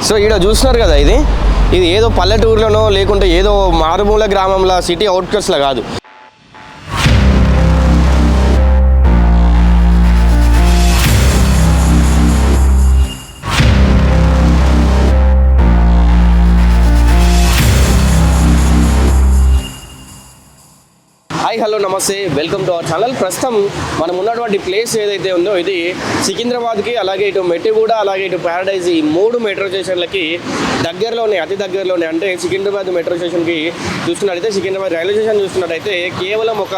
So ఈడ చూస్తున్నారు కదా, ఇది ఏదో పల్లెటూరులోనో లేకుంటే ఏదో మారుమూల గ్రామంలో సిటీ అవుట్కట్స్లో కాదు. హాయ్ హలో నమస్తే, వెల్కమ్ టు అవర్ ఛానల్. ప్రస్తుతం మనం ఉన్నటువంటి ప్లేస్ ఏదైతే ఉందో ఇది సికింద్రాబాద్కి, అలాగే ఇటు మెట్టిగూడ, అలాగే ఇటు ప్యారడైజ్, ఈ 3 మెట్రో స్టేషన్లకి దగ్గరలోనే, అతి దగ్గరలోనే. అంటే సికింద్రాబాద్ మెట్రో స్టేషన్కి చూస్తున్నట్టయితే, సికింద్రాబాద్ రైల్వే స్టేషన్ చూస్తున్నట్టయితే కేవలం ఒక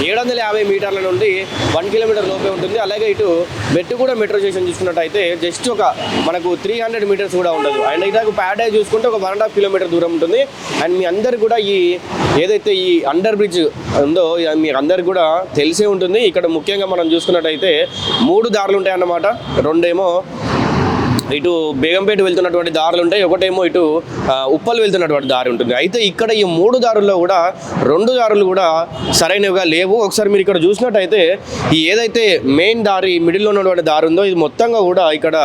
750 మీటర్ల నుండి 1 కిలోమీటర్ లోపే ఉంటుంది. అలాగే ఇటు మెట్టిగూడ మెట్రో స్టేషన్ చూసుకున్నట్టయితే జస్ట్ ఒక మనకు 300 మీటర్స్ కూడా ఉండదు. అండ్ ఇటు ప్యారడైజ్ చూసుకుంటే ఒక 1.5 కిలోమీటర్ దూరం ఉంటుంది. అండ్ మీ అందరు కూడా ఈ ఏదైతే ఈ అండర్ బ్రిడ్జ్ ఉందో మీకు అందరికి కూడా తెలిసే ఉంటుంది. ఇక్కడ ముఖ్యంగా మనం చూసుకున్నట్టయితే 3 దారులు ఉంటాయన్నమాట. రెండేమో ఇటు బేగంపేట వెళ్తున్నటువంటి దారులు ఉంటాయి, ఒకటేమో ఇటు ఉప్పల్ వెళ్తున్నటువంటి దారి ఉంటుంది. అయితే ఇక్కడ ఈ 3 దారుల్లో కూడా 2 దారులు కూడా సరైనవిగా లేవు. ఒకసారి మీరు ఇక్కడ చూసినట్టయితే ఈ ఏదైతే మెయిన్ దారి మిడిల్లో ఉన్నటువంటి దారి ఉందో ఇది మొత్తంగా కూడా ఇక్కడ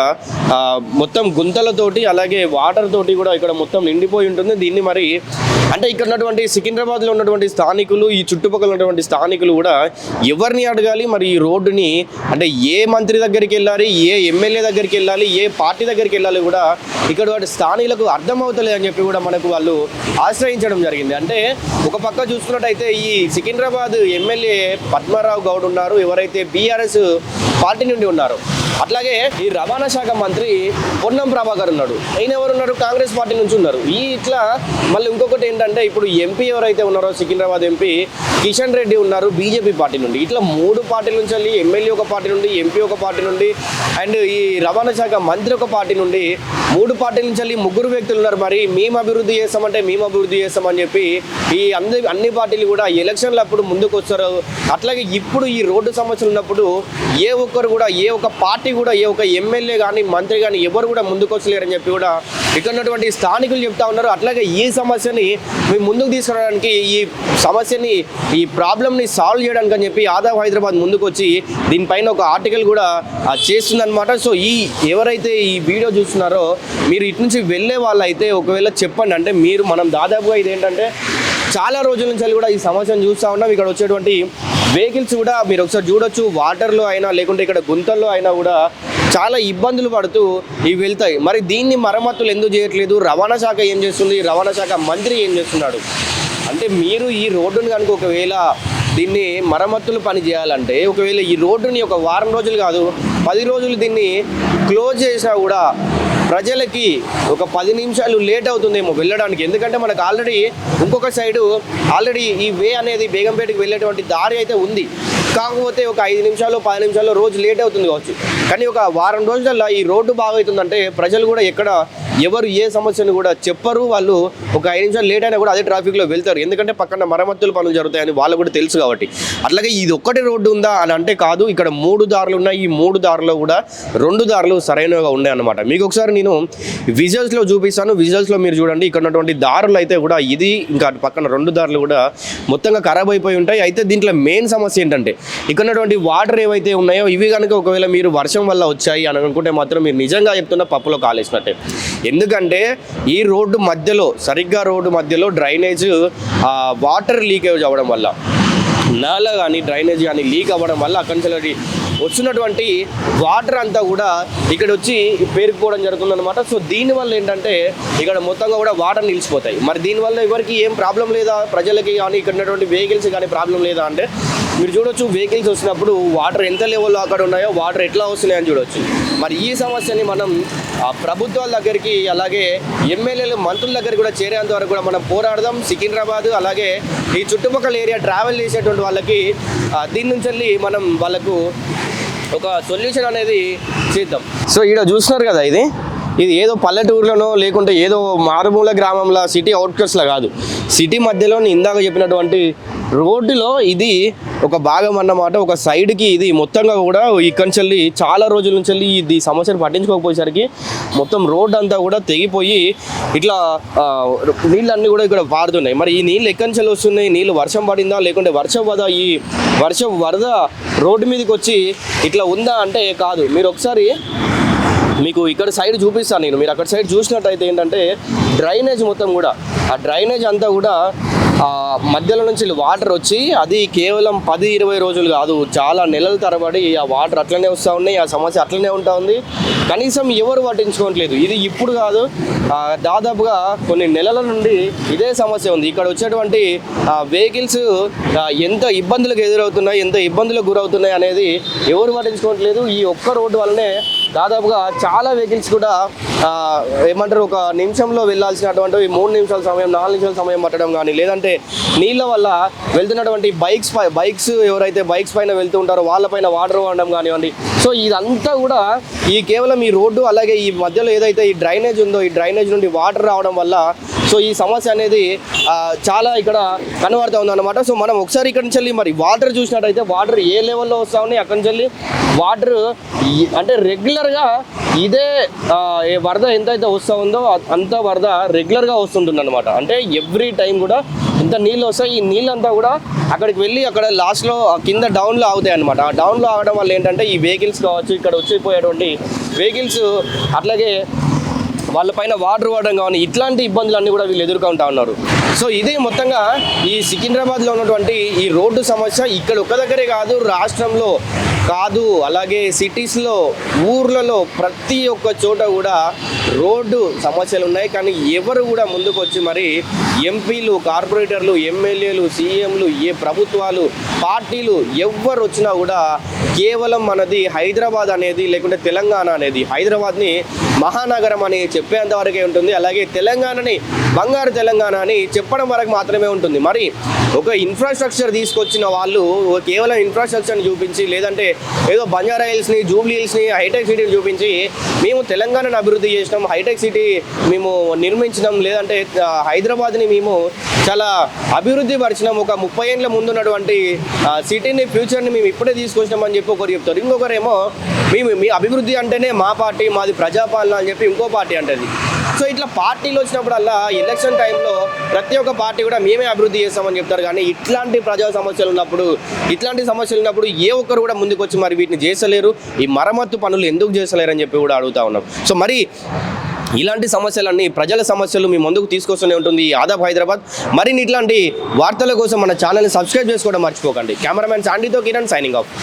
మొత్తం గుంతలతోటి అలాగే వాటర్ తోటి కూడా ఇక్కడ మొత్తం నిండిపోయి ఉంటుంది. దీన్ని మరి అంటే ఇక్కడ ఉన్నటువంటి సికింద్రాబాద్లో ఉన్నటువంటి స్థానికులు, ఈ చుట్టుపక్కల ఉన్నటువంటి స్థానికులు కూడా ఎవరిని అడగాలి మరి ఈ రోడ్డుని, అంటే ఏ మంత్రి దగ్గరికి వెళ్ళాలి, ఏ ఎమ్మెల్యే దగ్గరికి వెళ్ళాలి, ఏ పార్టీ దగ్గరికి వెళ్ళాలి కూడా ఇక్కడ వాటి స్థానికులకు అర్థమవుతలేదు అని చెప్పి కూడా మనకు వాళ్ళు ఆశ్రయించడం జరిగింది. అంటే ఒక పక్క చూసుకున్నట్టయితే ఈ సికింద్రాబాద్ ఎమ్మెల్యే పద్మారావు గౌడ్ ఉన్నారు, ఎవరైతే బీఆర్ఎస్ పార్టీ నుండి ఉన్నారు. అట్లాగే ఈ రవాణా శాఖ మంత్రి పొన్నం ప్రభాకర్ ఉన్నాడు, ఆయన ఎవరున్నారు, కాంగ్రెస్ పార్టీ నుంచి ఉన్నారు. ఇట్లా మళ్ళీ ఇంకొకటి ఏంటంటే ఇప్పుడు ఎంపీ ఎవరైతే ఉన్నారో సికింద్రాబాద్ ఎంపీ కిషన్ రెడ్డి ఉన్నారు బీజేపీ పార్టీ నుండి. ఇట్లా 3 పార్టీల నుంచి వెళ్ళి ఎమ్మెల్యే ఒక పార్టీ నుండి, ఎంపీ ఒక పార్టీ నుండి, అండ్ ఈ రవాణా శాఖ మంత్రి ఒక పార్టీ నుండి 3 పార్టీల నుంచి వెళ్ళి 3 వ్యక్తులు ఉన్నారు. మరి మేము అభివృద్ధి చేస్తామంటే మేము అభివృద్ధి చేస్తామని చెప్పి ఈ అన్ని పార్టీలు కూడా ఎలక్షన్లు అప్పుడు ముందుకు వస్తారు. అట్లాగే ఇప్పుడు ఈ రోడ్డు సమస్యలు ఉన్నప్పుడు ఏ ఒక్కరు కూడా, ఏ ఒక్క పార్టీ కూడా, ఏ ఒక్క ఎమ్మెల్యే కానీ మంత్రి కానీ ఎవరు కూడా ముందుకు వచ్చలేరని చెప్పి కూడా ఇక్కడ ఉన్నటువంటి స్థానికులు చెప్తా ఉన్నారు. అట్లాగే ఈ సమస్యని మేము ముందుకు తీసుకురావడానికి, ఈ సమస్యని, ఈ ప్రాబ్లమ్ని సాల్వ్ చేయడానికి అని చెప్పి ఆదాబ్ హైదరాబాద్ ముందుకు వచ్చి దీనిపైన ఒక ఆర్టికల్ కూడా చేస్తుందన్నమాట. సో ఎవరైతే ఈ వీడియో చూస్తున్నారో మీరు ఇటు నుంచి వెళ్ళే వాళ్ళు అయితే ఒకవేళ చెప్పండి. అంటే మనం దాదాపుగా ఇదేంటంటే చాలా రోజుల నుంచి కూడా ఈ సమస్యను చూస్తూ ఉన్నాం. ఇక్కడ వచ్చేటువంటి వెహికల్స్ కూడా మీరు ఒకసారి చూడొచ్చు, వాటర్లో అయినా లేకుంటే ఇక్కడ గుంతల్లో అయినా కూడా చాలా ఇబ్బందులు పడుతూ ఇవి వెళ్తాయి. మరి దీన్ని మరమ్మతులు ఎందుకు చేయట్లేదు, రవాణా శాఖ ఏం చేస్తుంది, రవాణా శాఖ మంత్రి ఏం చేస్తున్నాడు అంటే మీరు ఈ రోడ్డును కనుక ఒకవేళ దీన్ని మరమ్మతులు పని చేయాలంటే ఒకవేళ ఈ రోడ్డుని ఒక వారం రోజులు కాదు 10 రోజులు దీన్ని క్లోజ్ చేసినా కూడా ప్రజలకి ఒక 10 నిమిషాలు లేట్ అవుతుందేమో వెళ్ళడానికి. ఎందుకంటే మనకు ఆల్రెడీ ఇంకొక సైడు ఆల్రెడీ ఈ వే అనేది బేగంపేటకి వెళ్ళేటువంటి దారి అయితే ఉంది. కాకపోతే ఒక 5 నిమిషాలు 10 నిమిషాల్లో రోజు లేట్ అవుతుంది కావచ్చు. కానీ ఒక వారం రోజుల్లో ఈ రోడ్డు బాగవుతుందంటే ప్రజలు కూడా ఎవరు ఏ సమస్యను కూడా చెప్పరు. వాళ్ళు ఒక 5 నిమిషాలు లేట్ అయినా కూడా అదే ట్రాఫిక్లో వెళ్తారు. ఎందుకంటే పక్కన మరమ్మతులు పనులు జరుగుతాయని వాళ్ళు కూడా తెలుసు కాబట్టి. అట్లాగే ఇది ఒక్కటే రోడ్డు ఉందా అని అంటే కాదు, ఇక్కడ 3 దారులు ఉన్నాయి. ఈ 3 దారుల్లో కూడా 2 దారులు సరైనవిగా ఉన్నాయి అన్నమాట. మీకు ఒకసారి నేను విజువల్స్లో చూపిస్తాను. విజువల్స్లో మీరు చూడండి, ఇక్కడ ఉన్నటువంటి దారులు అయితే కూడా ఇది ఇంకా పక్కన 2 దారులు కూడా మొత్తంగా ఖరాబ్ అయిపోయి ఉంటాయి. అయితే దీంట్లో మెయిన్ సమస్య ఏంటంటే ఇక్కడ ఉన్నటువంటి వాటర్ ఏవైతే ఉన్నాయో ఇవి కనుక ఒకవేళ మీరు వర్షం వల్ల వచ్చాయి అని అనుకుంటే మాత్రం మీరు నిజంగా చెప్తున్న పప్పులో కాలేసినట్టే. ఎందుకంటే ఈ రోడ్డు మధ్యలో రోడ్డు మధ్యలో డ్రైనేజ్ వాటర్ లీకేజ్ అవ్వడం వల్ల, నాలా కానీ డ్రైనేజ్ కానీ లీక్ అవ్వడం వల్ల అక్కడి నుంచి వస్తున్నటువంటి వాటర్ అంతా కూడా ఇక్కడ వచ్చి పేరుకుపోవడం జరుగుతుందన్నమాట. సో దీనివల్ల ఏంటంటే ఇక్కడ మొత్తంగా కూడా వాటర్ నిలిచిపోతాయి. మరి దీనివల్ల ఎవరికి ఏం ప్రాబ్లం లేదా, ప్రజలకి కానీ ఇక్కడ ఉన్నటువంటి వెహికల్స్ కానీ ప్రాబ్లం లేదా అంటే మీరు చూడొచ్చు, వెహికల్స్ వచ్చినప్పుడు వాటర్ ఎంత లెవెల్లో అక్కడ ఉన్నాయో వాటర్ ఎట్లా వస్తున్నాయని చూడొచ్చు. మరి ఈ సమస్యని మనం ప్రభుత్వాల దగ్గరికి అలాగే ఎమ్మెల్యేలు మంత్రుల దగ్గర కూడా చేరేంత వరకు కూడా మనం పోరాడదాం. సికింద్రాబాద్ అలాగే ఈ చుట్టుపక్కల ఏరియా ట్రావెల్ చేసేటువంటి వాళ్ళకి దీని నుంచి వెళ్ళి మనం వాళ్ళకు ఒక సొల్యూషన్ అనేది చేద్దాం. సో ఇక్కడ చూస్తున్నారు కదా, ఇది ఏదో పల్లెటూరులోనో లేకుంటే ఏదో మారుమూల గ్రామంలో సిటీ అవుట్కట్స్లో కాదు, సిటీ మధ్యలోని ఇందాక చెప్పినటువంటి రోడ్డులో ఇది ఒక భాగం అన్నమాట. ఒక సైడ్కి ఇది మొత్తంగా కూడా ఇక్కడి నుంచి చాలా రోజుల నుంచి ఈ సమస్యను పట్టించుకోకపోయేసరికి మొత్తం రోడ్డు అంతా కూడా తెగిపోయి ఇట్లా నీళ్ళన్నీ కూడా ఇక్కడ పారుతున్నాయి. మరి ఈ నీళ్ళు ఎక్కడి నుంచి వస్తున్నాయి, నీళ్ళు వర్షం పడిందా లేకుంటే వర్షం వరద రోడ్డు మీదకి వచ్చి ఇట్లా ఉందా అంటే కాదు. మీరు ఒకసారి మీకు ఇక్కడ సైడ్ చూపిస్తాను నేను. మీరు అక్కడ సైడ్ చూసినట్టయితే ఏంటంటే డ్రైనేజ్ మొత్తం కూడా, ఆ డ్రైనేజ్ అంతా కూడా మధ్యలో నుంచి వాటర్ వచ్చి అది కేవలం 10-20 రోజులు కాదు, చాలా నెలల తరబడి ఆ వాటర్ అట్లనే వస్తూ ఉన్నాయి, ఆ సమస్య అట్లనే ఉంటా ఉంది. కనీసం ఎవరు పట్టించుకోవట్లేదు. ఇది ఇప్పుడు కాదు, దాదాపుగా కొన్ని నెలల నుండి ఇదే సమస్య ఉంది. ఇక్కడ వచ్చేటువంటి వెహికల్స్ ఎంత ఇబ్బందులకు ఎదురవుతున్నాయి, ఎంత ఇబ్బందులకు గురవుతున్నాయి అనేది ఎవరు పట్టించుకోవట్లేదు. ఈ ఒక్క రోడ్డు వల్లనే దాదాపుగా చాలా వెహికల్స్ కూడా ఏమంటారు, ఒక నిమిషంలో వెళ్ళాల్సినటువంటి 3 నిమిషాల సమయం, 4 నిమిషాల సమయం పట్టడం కానీ, లేదంటే నీళ్ళ వల్ల వెళ్తున్నటువంటి బైక్స్ ఎవరైతే బైక్స్ పైన వెళ్తూ ఉంటారో వాళ్ళపైన వాటర్ పడడం కానివ్వండి. సో ఇదంతా కూడా ఈ కేవలం ఈ రోడ్డు అలాగే ఈ మధ్యలో ఏదైతే ఈ డ్రైనేజ్ ఉందో, ఈ డ్రైనేజ్ నుండి వాటర్ రావడం వల్ల సో ఈ సమస్య అనేది చాలా ఇక్కడ కనబడుతూ ఉందన్నమాట. సో మనం ఒకసారి ఇక్కడ నుంచి వెళ్ళి మరి వాటర్ చూసినట్టయితే వాటర్ ఏ లెవెల్లో వస్తూ ఉన్నాయి, అక్కడి నుంచి వెళ్ళి వాటర్ అంటే రెగ్యులర్గా ఇదే వరద ఎంతైతే వస్తూ ఉందో అంత వరద రెగ్యులర్గా వస్తుంటుంది అనమాట. అంటే ఎవ్రీ టైం కూడా ఇంత నీళ్ళు వస్తాయి. ఈ నీళ్ళంతా కూడా అక్కడికి వెళ్ళి అక్కడ లాస్ట్లో కింద డౌన్లో ఆగుతాయి అనమాట. ఆ డౌన్లో ఆగడం వల్ల ఏంటంటే ఈ వెహికల్స్ కావచ్చు, ఇక్కడ వచ్చిపోయేటువంటి వెహికల్స్ అట్లాగే వాళ్ళపైన వాటర్ పడడం కానీ ఇట్లాంటి ఇబ్బందులు అన్నీ కూడా వీళ్ళు ఎదుర్కొంటా ఉన్నారు. సో ఇది మొత్తంగా ఈ సికింద్రాబాద్లో ఉన్నటువంటి ఈ రోడ్డు సమస్య ఇక్కడ ఒక్క దగ్గరే కాదు, రాష్ట్రంలో కాదు, అలాగే సిటీస్లో, ఊర్లలో ప్రతి ఒక్క చోట కూడా రోడ్డు సమస్యలు ఉన్నాయి. కానీ ఎవరు కూడా ముందుకు వచ్చి మరి ఎంపీలు, కార్పొరేటర్లు, ఎమ్మెల్యేలు, సీఎంలు, ఏ ప్రభుత్వాలు, పార్టీలు ఎవరు వచ్చినా కూడా కేవలం మనది హైదరాబాద్ అనేది లేకుంటే తెలంగాణ అనేది, హైదరాబాద్ని మహానగరం అని చెప్పేంత వరకే ఉంటుంది. అలాగే తెలంగాణని బంగారు తెలంగాణ అని చెప్పడం వరకు మాత్రమే ఉంటుంది. మరి ఒక ఇన్ఫ్రాస్ట్రక్చర్ తీసుకొచ్చిన వాళ్ళు కేవలం ఇన్ఫ్రాస్ట్రక్చర్ని చూపించి, లేదంటే ఏదో బంజారా హిల్స్ని, జూబ్లీ హిల్స్ని, హైటెక్ సిటీని చూపించి మేము తెలంగాణను అభివృద్ధి చేసినాం, హైటెక్ సిటీ మేము నిర్మించినాం, లేదంటే హైదరాబాద్ని మేము చాలా అభివృద్ధి పరిచినాం, ఒక 30 ఏళ్ళ ముందున్నటువంటి సిటీని, ఫ్యూచర్ని మేము ఇప్పుడే తీసుకొచ్చినాం అని చెప్పి ఒకరు చెప్తారు. ఇంకొకరేమో మీ అభివృద్ధి అంటేనే మా పార్టీ, మాది ప్రజాపాలన అని చెప్పి ఇంకో పార్టీ అంటది. సో ఇట్లా పార్టీలు వచ్చినప్పుడల్లా ఎలక్షన్ టైంలో ప్రతి ఒక్క పార్టీ కూడా మేమే అభివృద్ధి చేస్తామని చెప్తారు. కానీ ఇట్లాంటి ప్రజా సమస్యలు ఉన్నప్పుడు, ఏ ఒక్కరు కూడా ముందుకు వచ్చి మరి వీటిని చేసలేరు, ఈ మరమ్మత్తు పనులు ఎందుకు చేసలేరు అని చెప్పి కూడా అడుగుతా ఉన్నాం. సో మరి ఇలాంటి సమస్యలన్నీ, ప్రజల సమస్యలు మీ ముందుకు తీసుకొస్తూనే ఉంటుంది ఈ ఆదాబ్ హైదరాబాద్. మరిన్ని ఇట్లాంటి వార్తల కోసం మన ఛానల్ని సబ్స్క్రైబ్ చేసుకోవడం మర్చిపోకండి. కెమెరామెన్ శాండీతో కిరణ్ సైనింగ్ ఆఫ్.